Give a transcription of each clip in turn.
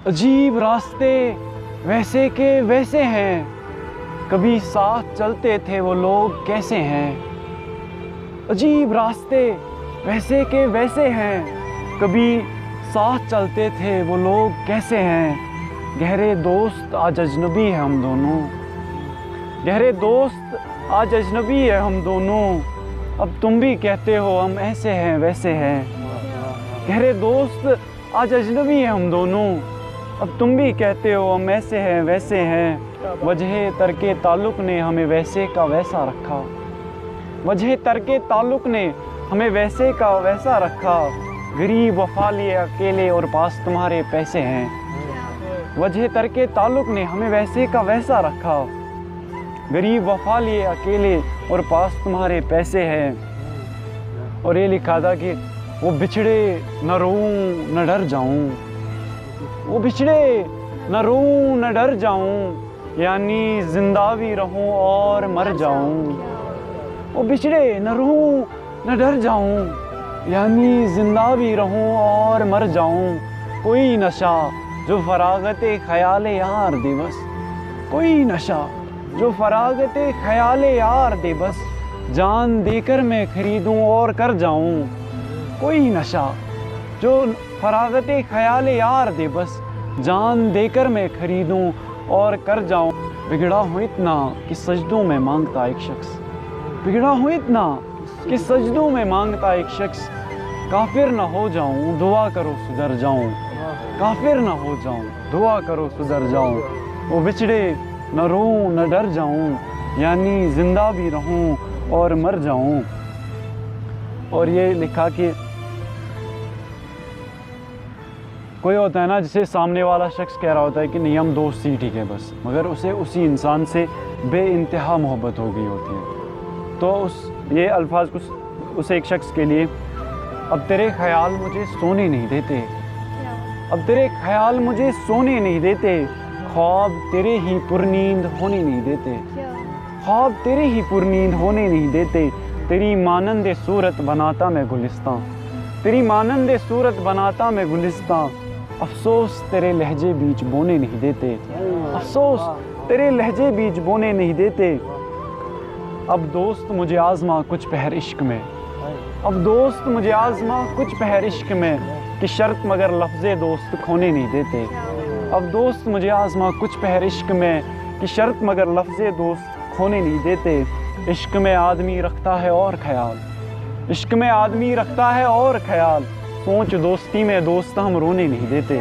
عجیب راستے ویسے کے ویسے ہیں، کبھی ساتھ چلتے تھے وہ لوگ کیسے ہیں۔ عجیب راستے ویسے کے ویسے ہیں، کبھی ساتھ چلتے تھے وہ لوگ کیسے ہیں۔ گہرے دوست آج اجنبی ہے ہم دونوں، گہرے دوست آج اجنبی ہے ہم دونوں، اب تم بھی کہتے ہو ہم ایسے ہیں ویسے ہیں۔ گہرے دوست آج اجنبی ہے ہم دونوں، اب تم بھی کہتے ہو ہم ایسے ہیں ویسے ہیں۔ وجہ ترک تعلق نے ہمیں ویسے کا ویسا رکھا، وجہ ترک تعلق نے ہمیں ویسے کا ویسا رکھا۔ غریب وفا لیے اکیلے اور پاس تمہارے پیسے ہیں، وجہ ترک تعلق نے ہمیں ویسے کا ویسا رکھا۔ غریب وفا لیے اکیلے اور پاس تمہارے پیسے ہیں۔ اور یہ لکھا تھا کہ وہ بچھڑے نہ روؤں نہ ڈر جاؤں، وہ بچھڑے نہ روؤں نہ ڈر جاؤں، یعنی زندہ بھی رہوں اور مر جاؤں۔ وہ بچھڑے نہ روؤں نہ ڈر جاؤں، یعنی زندہ بھی رہوں اور مر جاؤں۔ کوئی نشہ جو فراغت خیال یار دے بس، کوئی نشہ جو فراغت خیال یار دے بس، جان دے کر میں خریدوں اور کر جاؤں۔ کوئی نشہ جو فراغت خیال یار دے بس، جان دے کر میں خریدوں اور کر جاؤں۔ بگڑا ہوں اتنا کہ سجدوں میں مانگتا ایک شخص، بگڑا ہوں اتنا کہ سجدوں میں مانگتا ایک شخص، کافر نہ ہو جاؤں دعا کرو سدھر جاؤں، کافر نہ ہو جاؤں دعا کرو سدھر جاؤں۔ وہ بچھڑے نہ روؤں نہ ڈر جاؤں، یعنی زندہ بھی رہوں اور مر جاؤں۔ اور یہ لکھا کہ کوئی ہوتا ہے نا جسے سامنے والا شخص کہہ رہا ہوتا ہے کہ نہیں ہم دوست ہی ٹھیک ہے بس، مگر اسے اسی انسان سے بے انتہا محبت ہو گئی ہوتی ہے۔ تو یہ الفاظ کچھ اس ایک شخص کے لیے، اب تیرے خیال مجھے سونے نہیں دیتے، اب تیرے خیال مجھے سونے نہیں دیتے، خواب تیرے ہی پرنیند ہونے نہیں دیتے، خواب تیرے ہی پرنیند ہونے نہیں دیتے۔ تیری مانند صورت بناتا میں گلستاں، تیری مانند صورت بناتا میں گلستاں، افسوس تیرے لہجے بیچ بونے نہیں دیتے، افسوس تیرے لہجے بیچ بونے نہیں دیتے۔ اب دوست مجھے آزما کچھ پہر عشق میں، اب دوست مجھے آزما کچھ پہر عشق میں، کہ شرط مگر لفظ دوست کھونے نہیں دیتے۔ اب دوست مجھے آزما کچھ پہر عشق میں، کہ شرط مگر لفظ دوست کھونے نہیں دیتے۔ عشق میں آدمی رکھتا ہے اور خیال، عشق میں آدمی رکھتا ہے اور خیال، سوچ دوستی میں دوست ہم رونے نہیں دیتے،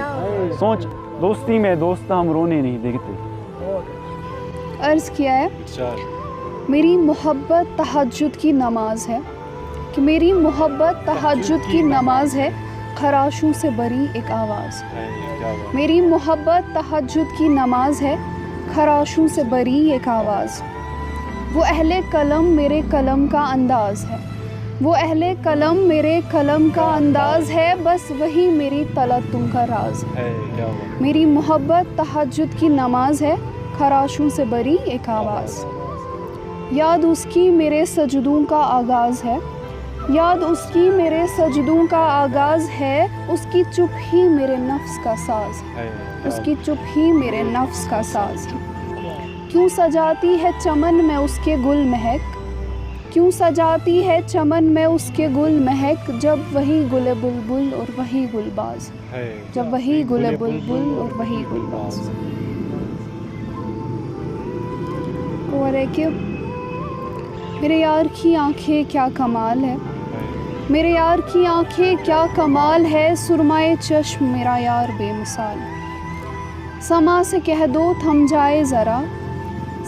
سوچ دوستی میں دوست ہم رونے نہیں دیتے۔ عرض کیا ہے میری محبت تہجد کی نماز ہے، کہ میری محبت تہجد کی نماز ہے، خراشوں سے بری ایک آواز۔ میری محبت تہجد کی نماز ہے، خراشوں سے بری ایک آواز۔ وہ اہل قلم میرے قلم کا انداز ہے، وہ اہل قلم میرے قلم کا انداز ہے، بس وہی میری تلتم کا راز ہے۔ میری محبت تہجد کی نماز ہے، خراشوں سے بری ایک آواز۔ یاد اس کی میرے سجدوں کا آغاز ہے، یاد اس کی میرے سجدوں کا آغاز ہے، اس کی چپ ہی میرے نفس کا ساز ہے، اس کی چپ ہی میرے نفس کا ساز ہے۔ کیوں سجاتی ہے چمن میں اس کے گل مہک، کیوں سجاتی ہے چمن میں اس کے گل مہک، جب وہی گل بلبل اور وہی گل باز، جب وہی گل بلبل اور وہی گل باز۔ اور ہے کہ میرے یار کی آنکھیں کیا کمال ہے، میرے یار کی آنکھیں کیا کمال ہے، سرمائے چشم میرا یار بے مثال ہے۔ سما سے کہہ دو تھم جائے ذرا،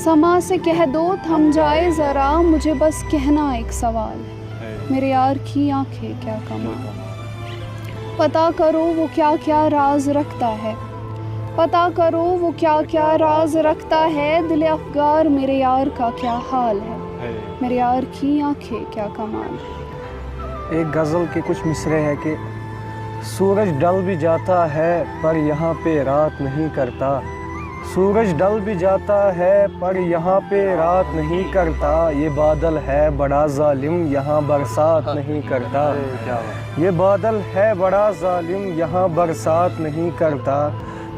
سما سے کہہ دو تھم جائے ذرا، مجھے بس کہنا ایک سوال ہے، میرے یار کی آنکھیں کیا کمال ہے۔ پتہ کرو وہ کیا کیا راز رکھتا ہے، پتہ کرو وہ کیا کیا راز رکھتا ہے، دل افگار میرے یار کا کیا حال ہے، میرے یار کی آنکھیں کیا کمال ہے۔ ایک غزل کے کچھ مصرے ہیں کہ سورج ڈل بھی جاتا ہے پر یہاں پہ رات نہیں کرتا، سورج ڈل بھی جاتا ہے پر یہاں پہ رات نہیں کرتا، یہ بادل ہے بڑا ظالم یہاں برسات نہیں کرتا، یہ بادل ہے بڑا ظالم یہاں برسات نہیں کرتا،